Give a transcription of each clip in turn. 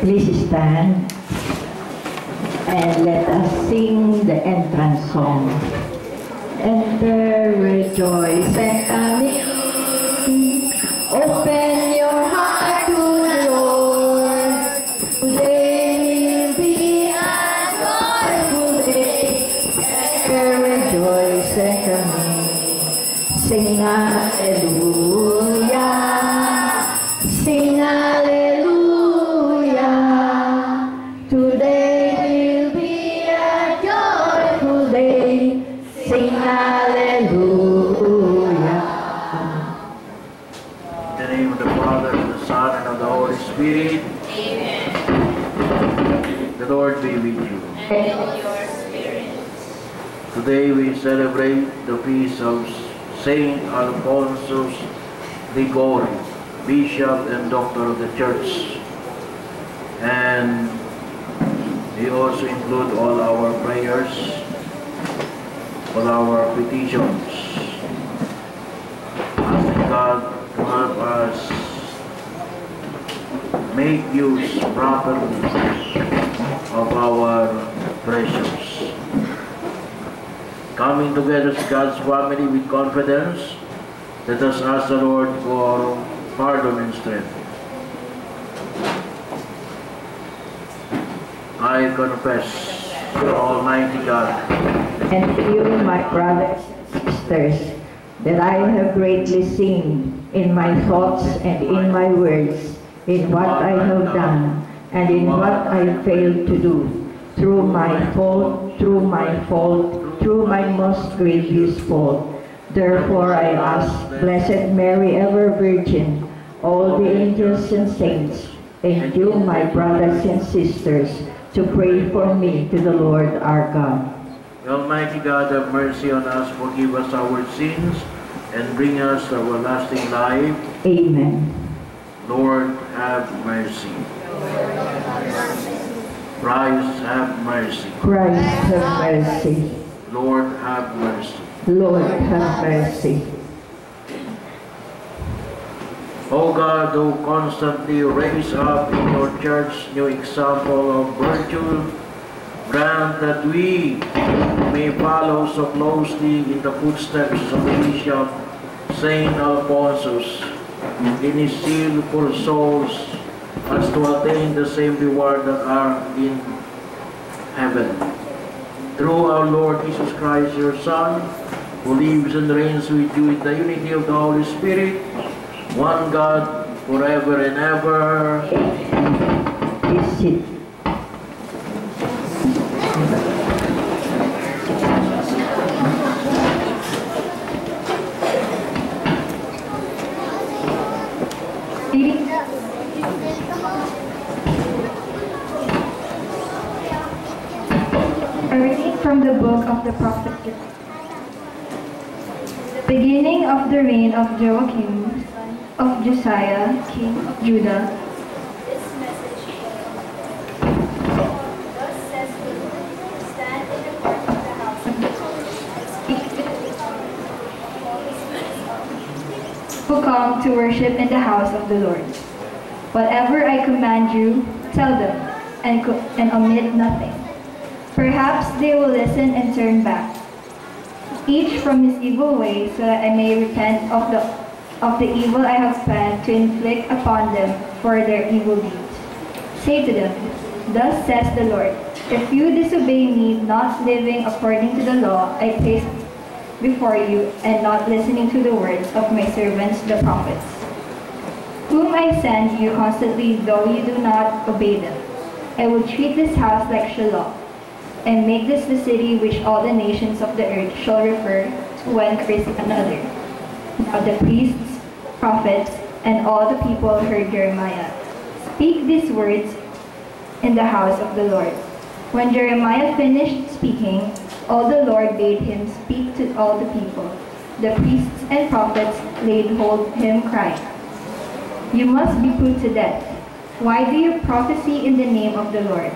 Please stand and let us sing the entrance song. Enter, rejoice, and come in. Open your heart to the Lord. Today will be a joyful day. Enter, rejoice, and come in. Sing hallelujah. Sing hallelujah. Today will be a joyful day. Sing hallelujah. In the name of the Father, and the Son, and of the Holy Spirit. Amen. The Lord be with you. And with your spirit. Today we celebrate the feast of Saint Alphonsus Liguori, Bishop and Doctor of the Church. And we also include all our prayers, all our petitions, asking God to help us make use properly of our treasures. Coming together as God's family with confidence, let us ask the Lord for pardon and strength. I confess to Almighty God And to you, my brothers and sisters, that I have greatly sinned in my thoughts and in my words, in what I have done and in what I failed to do, through my fault, through my most grievous fault. Therefore I ask Blessed Mary, ever Virgin, all the angels and saints, and you, my brothers and sisters, to pray for me to the Lord our God. Almighty God, have mercy on us, forgive us our sins, and bring us to everlasting life. Amen. Lord, have mercy. Christ, have mercy. Christ, have mercy. Lord, have mercy. Lord, have mercy. O God, who constantly raise up in your church new example of virtue, grant that we may follow so closely in the footsteps of the Bishop Saint Alphonsus in his zeal for souls, as to attain the same reward that are in heaven. Through our Lord Jesus Christ, your Son, who lives and reigns with you in the unity of the Holy Spirit, one God, forever and ever. Please sit. A reading from the book of the prophet Joel. The beginning of the reign of Joachim, of Josiah, king of Judah. This message thus says the Lord, stand in the court of the house of the Lord, and speak to the people Who come to worship in the house of the Lord. Whatever I command you, tell them, and omit nothing. Perhaps they will listen and turn back, each from his evil way, so that I may repent of the evil I have planned to inflict upon them for their evil deeds. Say to them, thus says the Lord, if you disobey me, not living according to the law I placed before you, and not listening to the words of my servants the prophets, whom I send you constantly, though you do not obey them, I will treat this house like Shiloh, and make this the city which all the nations of the earth shall refer to when cursing another. Now the priests, prophets, and all the people heard Jeremiah speak these words in the house of the Lord. When Jeremiah finished speaking, all the Lord bade him speak to all the people. The priests and prophets laid hold of him, crying, you must be put to death. Why do you prophesy in the name of the Lord?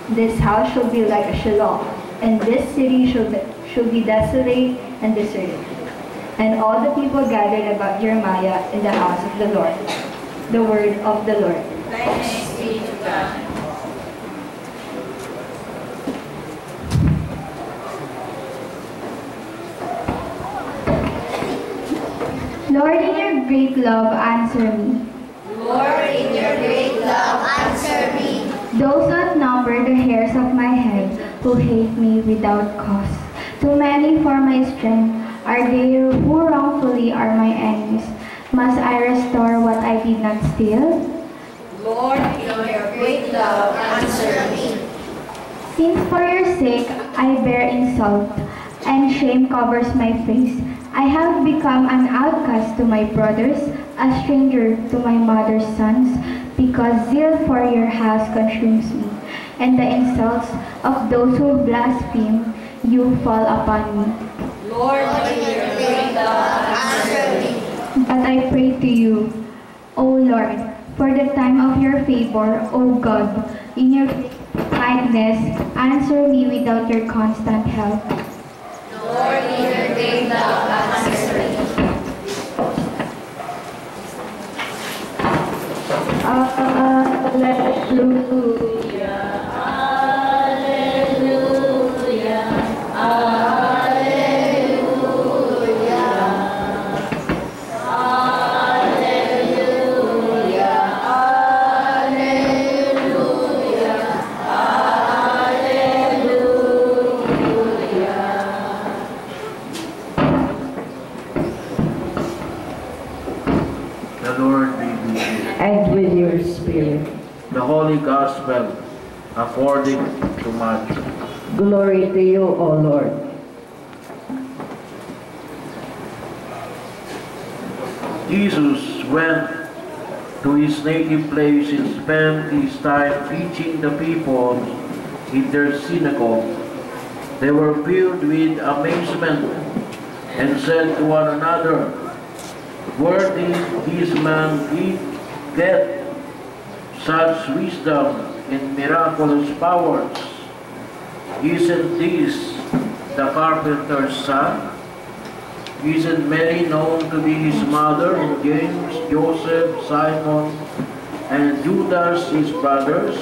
This house shall be like a Shiloh, and this city shall be desolate and deserted. And all the people gathered about Jeremiah in the house of the Lord. The word of the Lord. Thanks be to God. Lord, in your great love, answer me. Lord, in your great love, answer me. Those outnumber the hairs of my head, who hate me without cause. Too many for my strength are they who wrongfully are my enemies. Must I restore what I did not steal? Lord, in your great love, answer me. Since for your sake I bear insult, and shame covers my face, I have become an outcast to my brothers, a stranger to my mother's sons, because zeal for your house consumes me, and the insults of those who blaspheme you fall upon me. Lord, in your great love, answer me. But I pray to you, O Lord, for the time of your favor, O God, in your kindness, answer me without your constant help. Lord, in your great love, answer me. Hallelujah, hallelujah, The Lord be with you. And with your spirit. The Holy Gospel according to Matthew. Glory to you, O Lord. Jesus went to his native place and spent his time teaching the people in their synagogue. They were filled with amazement and said to one another, "Where did this man get such wisdom and miraculous powers? Isn't this the carpenter's son? Isn't Mary known to be his mother, and James, Joseph, Simon, and Judas his brothers?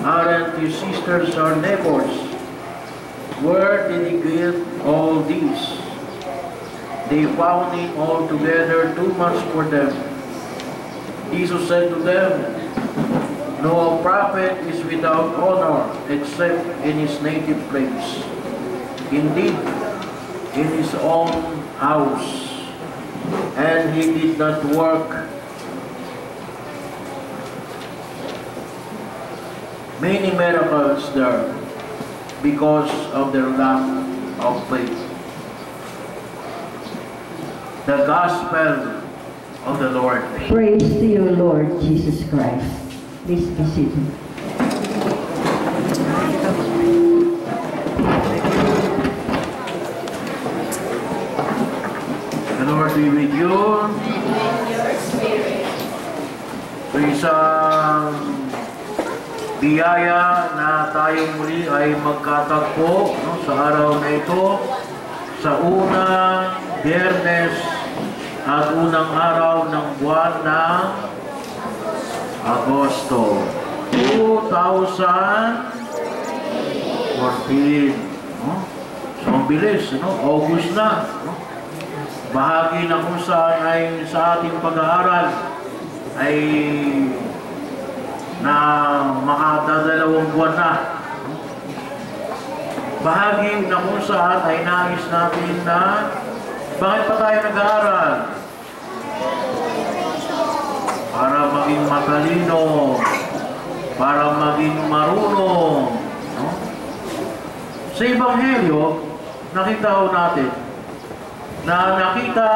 Aren't his sisters our neighbors? Where did he get all these?" They found him altogether too much for them. Jesus said to them, "No prophet is without honor except in his native place, indeed, in his own house." And he did not work many miracles there because of their lack of faith. The Gospel of the Lord. Praise to you, Lord Jesus Christ. Please be seated. The Lord be with you. And your spirit. So isang biyaya na tayo muli ay magkatagpo sa araw na ito, sa unang Biyernes at unang araw ng buwan ng Agosto 2014. So, ang bilis, August na. Bahagi na kung saan ay sa ating pag-aaral ay na makadadalawang buwan na. Bahagi na kung saan ay nais natin na bakit pa tayo nag-aaral? Para maging matalino, para maging marunong. Sa Ebanghelyo, nakita ho natin na nakita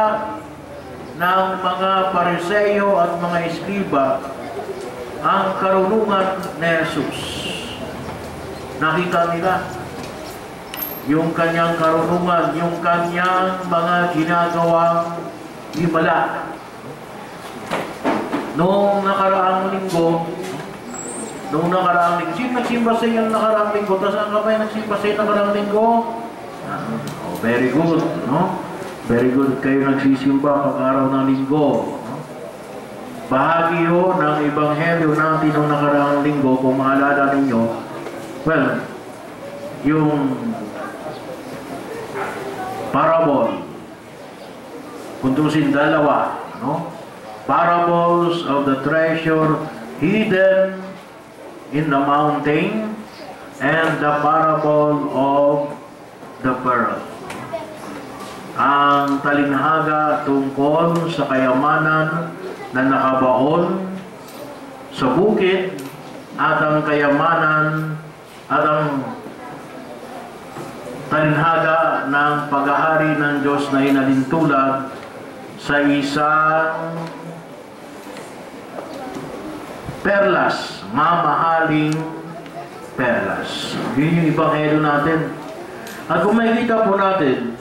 ng mga Pariseo at mga Eskriba ang karunungan ni Jesus. Nakita nila yung kanyang karunungan, yung kanyang mga ginagawang himala. Noong nakaraang linggo, sino nagsimba sa iyo nakaraang linggo? Tapos ang kapay nagsimba sa iyo nakaraang linggo? Very good, no? Very good kayo nagsisimba pag araw ng linggo. No? bahagi ho ng ebanghelyo natin noong nakaraang linggo, kung maalala ninyo, well, yung parable, kuntusin dalawa, no? Parables of the treasure hidden in the mountain and the parable of the pearl. Ang talinhaga tungkol sa kayamanan na nakabaon sa bukid at ang kayamanan at ang talinhaga ng paghahari ng Diyos na inalintulad sa isang perlas, mamahaling perlas. Yun yung ibanghelyo natin. At kung makikita po natin,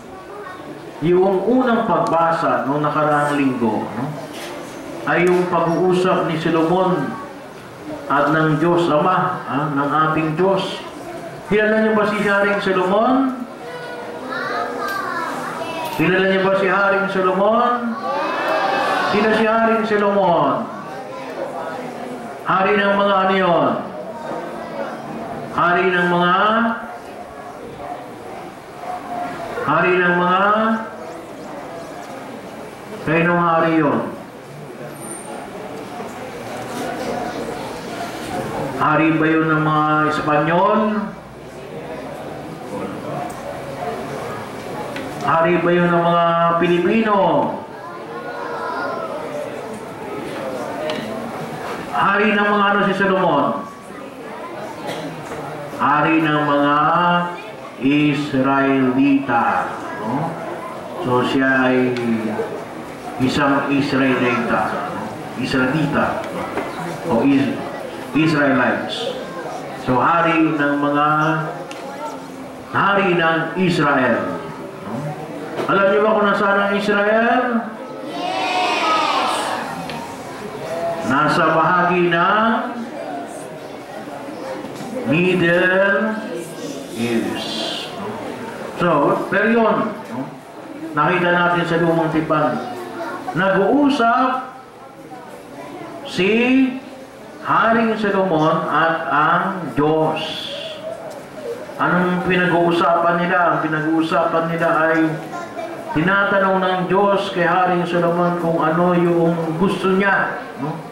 yung unang pagbasa noong nakaraang linggo, no, ay yung pag-uusap ni Solomon at ng Diyos Ama, ng ating Diyos. Kilala niyo ba si Haring Solomon? Kilala niyo ba si Haring Solomon? Sino si Haring Solomon? Hari ng mga ano yun? Hari ng mga kainong hari yun? Hari ba yun ng mga Espanyol? Hari ba yun ng mga Pilipino? Hari ng mga ano si Solomon? Hari ng mga Israelita. No? So siya ay isang Israelita. Israelita. O Israelites. So hari ng mga hari ng Israel. No? Alam niyo ba kung nasaan ang Israel? Nasa bahagi ng Middle East. So, pero yun, nakita natin sa lumang tipan, nag-uusap si Haring Solomon at ang Diyos. Anong pinag-uusapan nila? Ang pinag-uusapan nila ay tinatanong ng Diyos kay Haring Solomon kung ano yung gusto niya, no?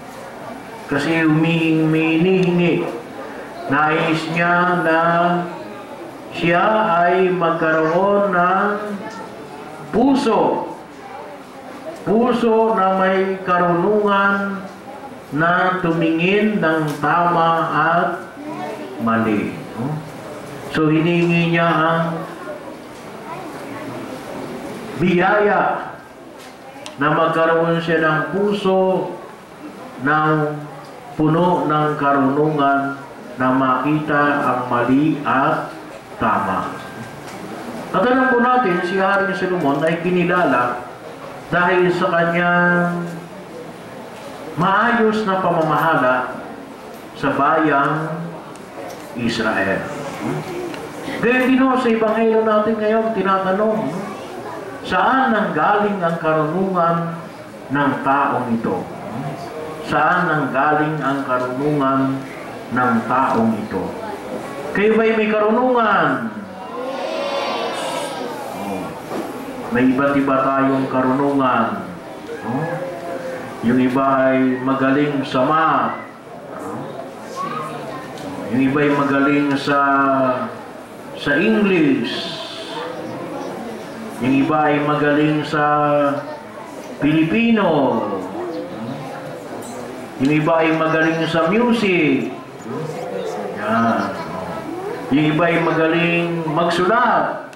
Kasi humihingi, nais niya na siya ay magkaroon ng puso na may karunungan na tumingin ng tama at mali. So hinihingi niya ang biyaya na magkaroon siya ng puso ng puno ng karunungan na makita ang mali at tama. At alam po natin, si Haring Solomon ay kinilala dahil sa kanyang maayos na pamamahala sa bayang Israel. Kaya din sa ebanghelyo natin ngayon, tinatanong, saan nanggaling ang karunungan ng taong ito? Saan nanggaling ang karunungan ng taong ito? Kayo ba'y may karunungan? May iba't iba tayong karunungan. Yung iba ay magaling sa math. Yung iba ay magaling sa English. Yung iba ay magaling sa Pilipino. Yung iba ay magaling sa music. Yan. Yung iba ay magaling magsulat.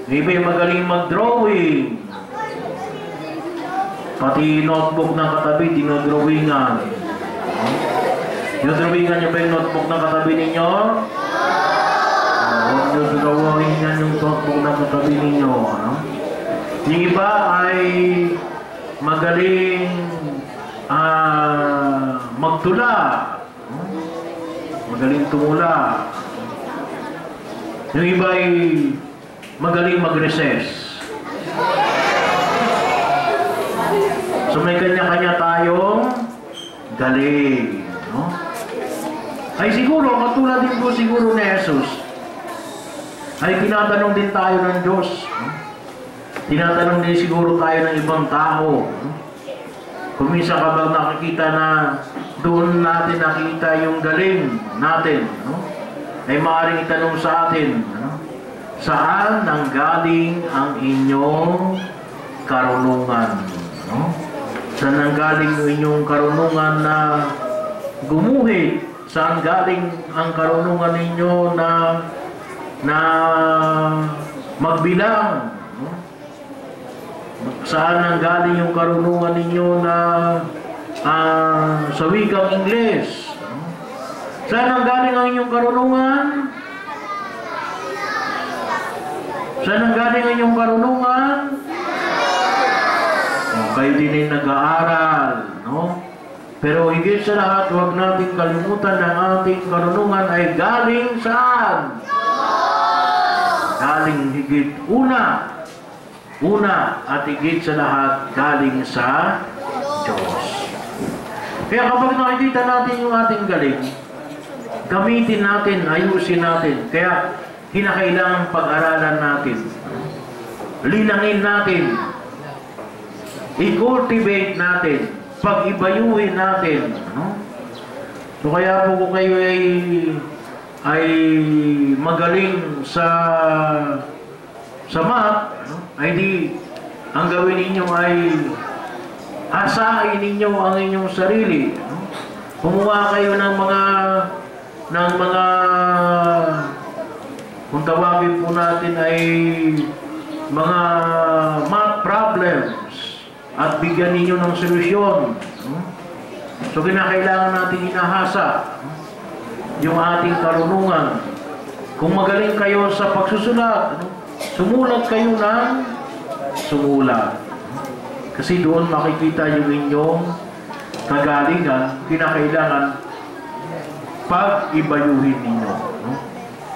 Yung iba ay magaling mag-drawing. Pati notebook ng katabi, dinodrawingan. Dinodrawingan niyo ba yung notebook ng katabi ninyo? Dinodrawingan yung notebook ng katabi ninyo. Yung iba ay magaling magtula. Magaling tumula. Yung iba ay magaling mag-recess. So may kanya-kanya tayong galing. No? Ay siguro, katulad din po siguro ni Jesus, ay tinatanong din tayo ng Diyos. No? Tinatanong din siguro tayo ng ibang tao. No? Kung minsan kapag nakikita na doon natin nakita yung galing natin, no? Ay maaaring itanong sa atin, no? Saan nanggaling ang inyong karunungan? No? Saan nanggaling ang inyong karunungan na gumuhit? Saan galing ang karunungan ninyo na magbilang? No? Saan nanggaling yung karunungan ninyo na sa wikang Ingles? No? Saan nanggaling ang inyong karunungan? Saan nanggaling ang inyong karunungan? Kayo din ay nag-aaral, no? Pero higit sa lahat, huwag natin kalimutan na ang ating karunungan ay galing saan? Galing higit una at higit sa lahat, galing sa Diyos. Kaya kapag nakikita natin yung ating galing, gamitin natin, ayusin natin. Kaya kinakailangan pag-aralan natin, linangin natin, i-cultivate natin, pag-ibayuhin natin. No? So kaya po kung kayo ay magaling sa math, no? Ay di, ang gawin ninyo ay asahin ninyo ang inyong sarili. No? Kumuha kayo ng mga kung tawagin po natin ay mga math problems at bigyan ninyo ng solusyon. So kinakailangan natin inahasa yung ating karunungan. Kung magaling kayo sa pagsusulat, sumulat kayo ng sumulat. Kasi doon makikita yung inyong kagalingan. Kinakailangan pag-ibayuhin ninyo,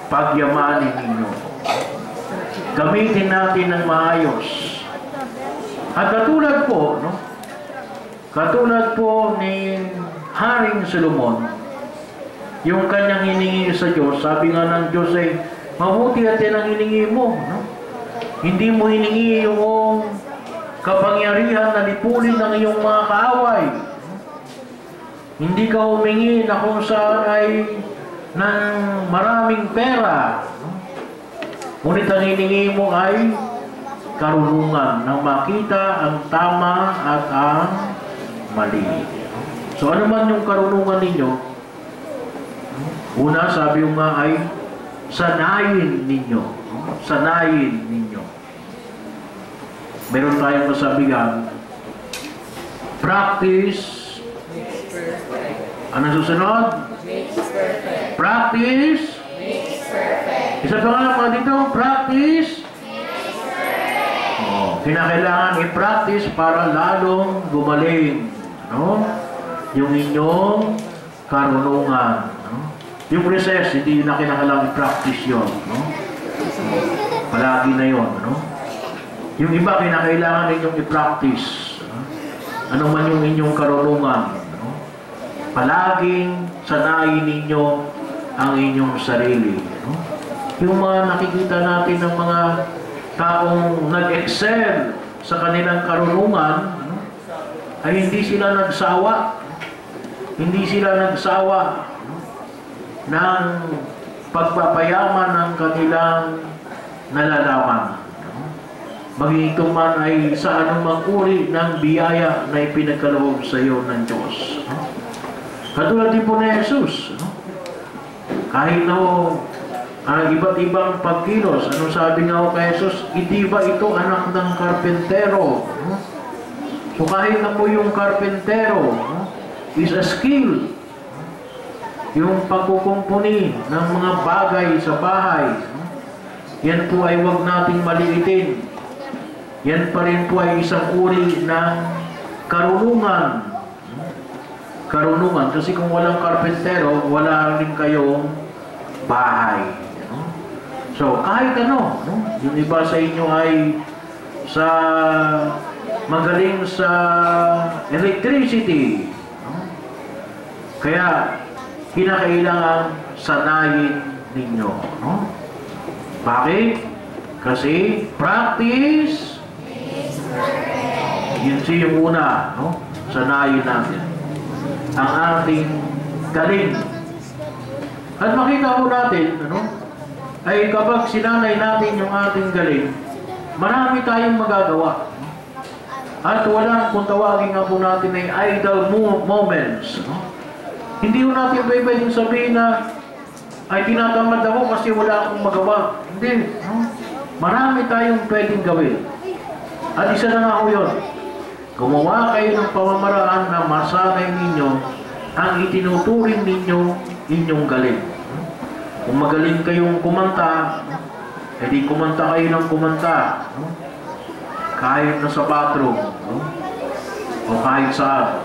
pagyamanin ninyo. Gamitin natin ng maayos. At katulad po ni Haring Solomon, yung kanyang hiningi sa Diyos, sabi nga ng Diyos ay, mabuti at yan ang hiningi mo. No? Hindi mo hiningi yung kapangyarihan na lipulin ng iyong mga kaaway. Hindi ka humingi na kung saan ay ng maraming pera. Ngunit ang hiningi mo ay karunungan na makita ang tama at ang mali. So ano man yung karunungan ninyo, una sabi yung nga ay sanayin ninyo. Sanayin ninyo. Meron tayong masabihan, practice. Anong susunod? Practice. Isa pa nga mga dito, practice. Kinakailangan i-practice para lalong gumaling, no? Yung inyong karunungan, no? Yung recess, hindi na kinakailangan i-practice yun, no? Palagi na yun, no? Yung iba, kinakailangan ninyong i-practice, no? Ano man yung inyong karunungan, no? Palaging sanayin ninyo ang inyong sarili, no? Yung mga nakikita natin ng mga taong nag-excel sa kanilang karunungan, ay hindi sila nagsawa. Hindi sila nagsawa ng pagpapayaman ng kanilang nalalaman. Maging ito man ay sa anumang uri ng biyaya na ipinagkaloob sa iyo ng Diyos. Katulad din po ni Jesus. Kahit na iba't ibang pagkilos. Anong sabi nga ko kay Jesus? Hindi ba ito anak ng karpentero? So kahit na po yung karpentero is a skill. Yung pagkukumpuni ng mga bagay sa bahay, yan po ay huwag nating maliitin. Yan pa rin po ay isang uri ng karunungan. Karunungan. Kasi kung walang karpentero, wala rin kayong bahay. So, kahit ano, yung iba sa inyo ay sa magaling sa electricity. Kaya, kinakailangan sanayin ninyo. Bakit? Kasi, practice. Yun siya yung una. Sanayin natin ang ating galing. At makita ko natin, ay kapag sinanay natin yung ating galing, marami tayong magagawa. At walang, kung tawagin nga po natin ay idle moments. Hindi ko natin pwedeng sabihin na ay tinatamad ako kasi wala akong magawa. Hindi. Marami tayong pwedeng gawin. At isa na nga po yun. Gumawa kayo ng pamamaraan na masanay ninyo ang itinuturing ninyo inyong galing. Kung magaling kayong kumanta, edi kumanta kayo ng kumanta. Kahit na sa bathroom. O kahit saan.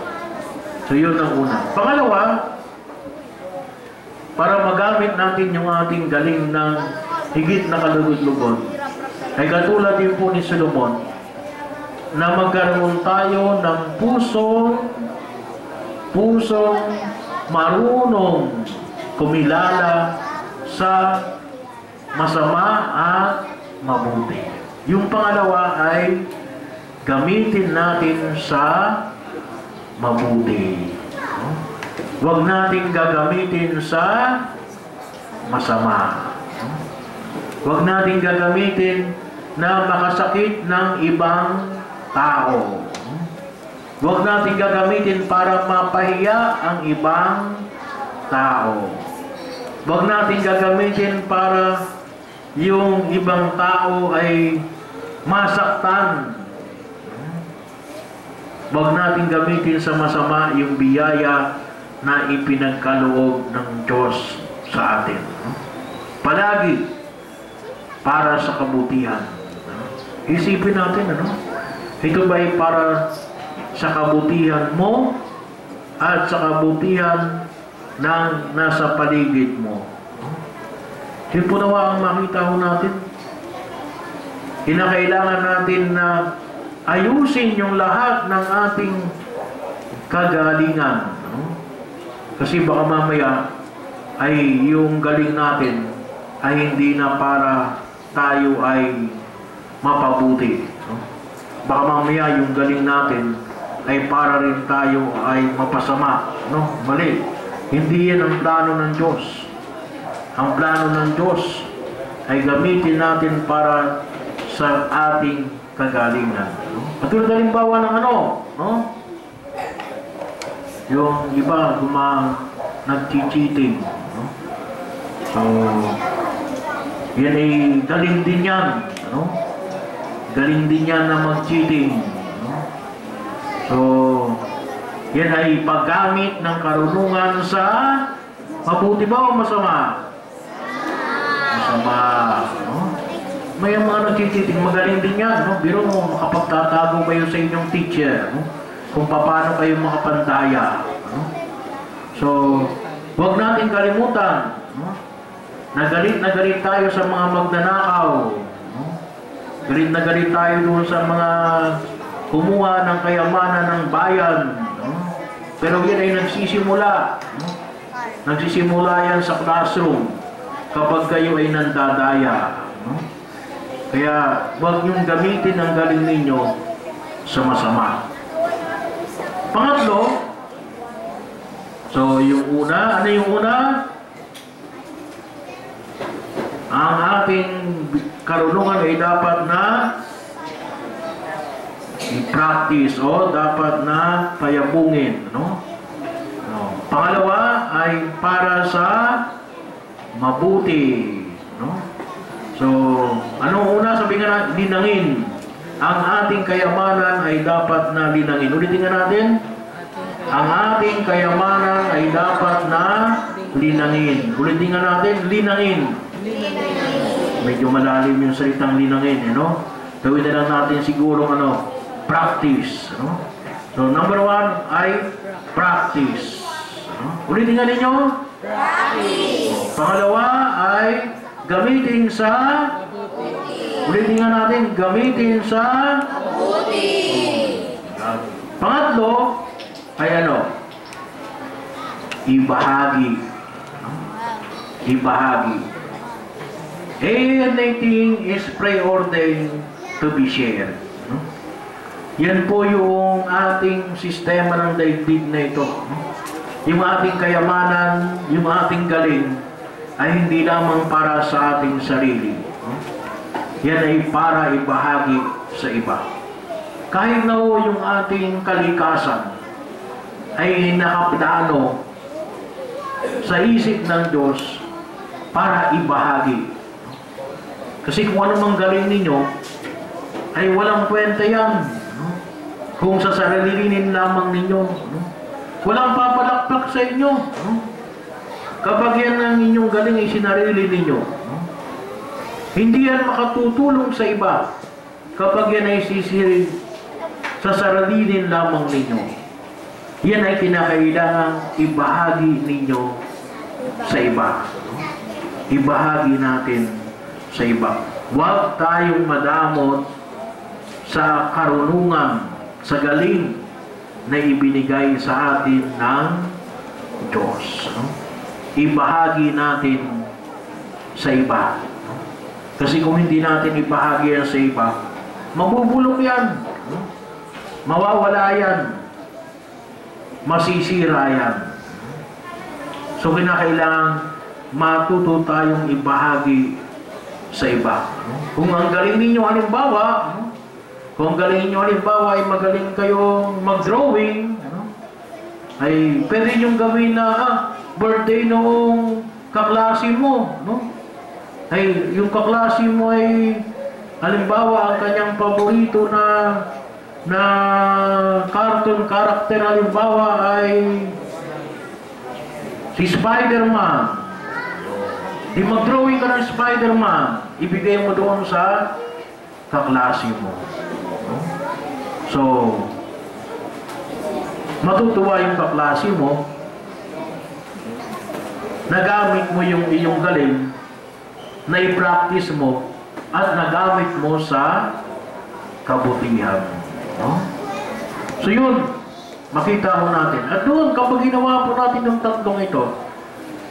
So yun ang una. Pangalawa, para magamit natin yung ating galing ng higit na kalugod-lugod, ay katulad din po ni Solomon, na magkaroon tayo ng pusong marunong kumilala sa masama at mabuti. Yung pangalawa ay gamitin natin sa mabuti. Huwag natin gagamitin sa masama. Huwag natin gagamitin na makasakit ng ibang tao. Huwag natin gagamitin para mapahiya ang ibang tao. Huwag natin gagamitin para yung ibang tao ay masaktan. Huwag natin gamitin sa masama yung biyaya na ipinagkaloob ng Diyos sa atin. Palagi para sa kabutihan. Isipin natin, ito ba ay para sa kabutihan mo at sa kabutihan ng nasa paligid mo? Yun po nawa ang makita ho natin. Kinakailangan natin na ayusin yung lahat ng ating kagalingan. Kasi baka mamaya ay yung galing natin ay hindi na para tayo ay mapabuti. Baka mamaya yung galing natin ay para rin tayo ay mapasama. Mali. Hindi yan ang plano ng Diyos. Ang plano ng Diyos ay gamitin natin para sa ating kagalingan. Katulad halimbawa ng yung iba nag-cheating. So, yan ay galing din yan. Galing din yan na mag-cheating. So, yan ay paggamit ng karunungan sa mabuti ba o masama? Masama. May mga nag-cheating, magaling din yan. Biro mo, makapagtatago kayo sa inyong teacher. Kung paano kayo makapantaya. So, huwag natin kalimutan. Nagalit na galit tayo sa mga magnanakaw. Galit na galit tayo doon sa mga kumuha ng kayamanan ng bayan. Pero yan ay nagsisimula. Nagsisimula yan sa classroom kapag kayo ay nandadaya. Kaya huwag niyong gamitin ang galing ninyo sa masama. Pangatlo, so yung una, ano yung una? Ang ating karunungan ay dapat na i-practice o dapat na payabungin. Pangalawa ay para sa mabuti. So, anong una? Sabi nga na, linangin. Ang ating kayamanan ay dapat na linangin. Ulitin nga natin. Ang ating kayamanan ay dapat na linangin. Ulitin nga natin, linangin. Medyo malalim yung salitang linangin, Gawin na lang natin siguro, practice, So, number one ay practice. Ulitin nga ninyo. Practice. Pangalawa ay gamitin sa ulitin nga natin, gamitin sa mabuti. Pangatlo ay ano? Ibahagi. Ibahagi. Anything is preordained to be shared. Yan po yung ating sistema ng daigdig na ito. Yung ating kayamanan, yung ating galing, ay hindi lamang para sa ating sarili. Yan ay para ibahagi sa iba. Kahit na po yung ating kalikasan ay nakaplano sa isip ng Diyos para ibahagi. Kasi kung ano mang galing ninyo, ay walang kwenta yan. Kung sa sarilinin lamang ninyo, walang papalakpak sa inyo. Kapag yan ang inyong galing ay sinarili ninyo, hindi yan makatutulong sa iba. Kapag yan ay sisirin sa sarilinin lamang ninyo, yan ay kinakailangang ibahagi ninyo sa iba. Ibahagi natin sa iba. Huwag tayong madamot sa karunungan, sa galing na ibinigay sa atin ng Diyos. Ibahagi natin sa iba. Kasi kung hindi natin ibahagi yan sa iba, mabubulok yan. Mawawala yan. Masisira yan. So kinakailangan matuto tayong ibahagi sa iba. Kung ang galing ninyo halimbawa, kung galing ninyo halimbawa ay magaling kayong mag-drawing, ay pwede niyong gawin na birthday noong kaklase mo, no? Ay yung kaklase mo ay halimbawa ang kanyang paborito na cartoon character halimbawa ay si Spider-Man. Di mag-drawing ka ng Spider-Man, ibigay mo doon sa kaklase mo. So, matutuwa yung kaklase mo, nagamit mo yung iyong galing, na i-practice mo, at nagamit mo sa kabutihan. So yun, makita mo natin. At doon, kapag ginawa po natin yung tatlong ito,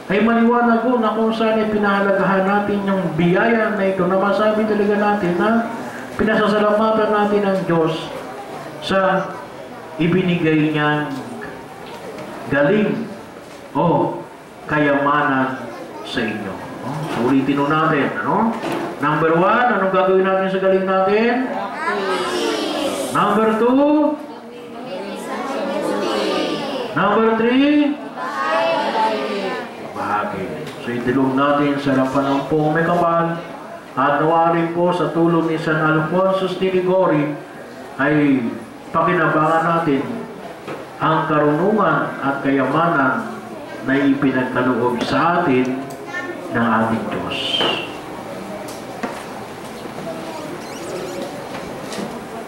ay maliwanag ko na kung saan ay pinahalagahan natin yung biyaya na ito, na masabi talaga natin na pinasasalamatan natin ng Diyos sa ibinigay niyang galing o kayamanan sa inyo. So ulitin natin, ano? Number 1, anong gagawin natin sa galing natin? Number 2, number 3, bahagi. So itilong natin sa harapan ng pong may kapal, at nawarin po sa tulong ni San Alfonso de Liguori ay pakinabangan natin ang karunungan at kayamanan na ipinagkaloob sa atin ng ating Diyos.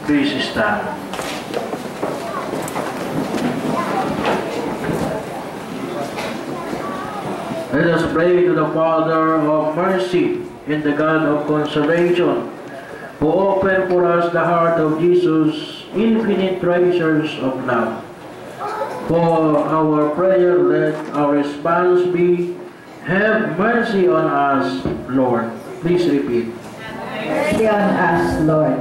Please stand. Let us pray to the Father of mercy and the God of consolation, who opened for us the heart of Jesus' infinite treasures of love. For our prayer, let our response be, have mercy on us, Lord. Please repeat. Mercy on us, Lord.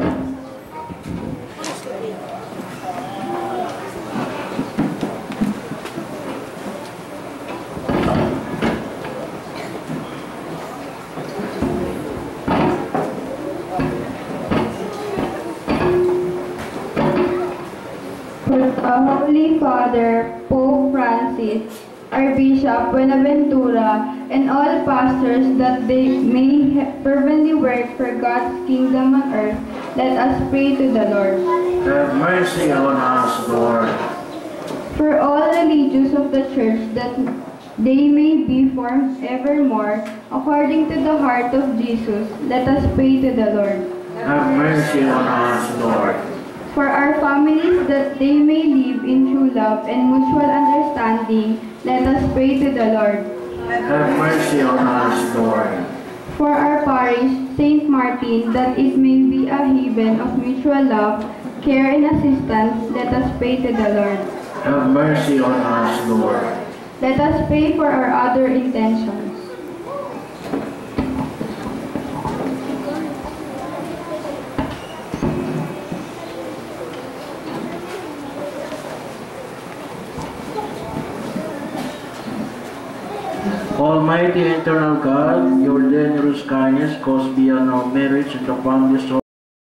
Our Holy Father, Pope Francis, our Bishop Buenaventura, and all pastors, that they may fervently work for God's kingdom on earth, let us pray to the Lord. Have mercy on us, Lord. For all religious of the Church, that they may be formed evermore according to the heart of Jesus, let us pray to the Lord. Have mercy on us, Lord. For our families, that they may live in true love and mutual understanding, let us pray to the Lord. Have mercy on us, Lord. For our parish, Saint Martin, that it may be a haven of mutual love, care and assistance, let us pray to the Lord. Have mercy on us, Lord. Let us pray for our other intentions. Almighty eternal God, your generous kindness goes beyond our merits and the boundless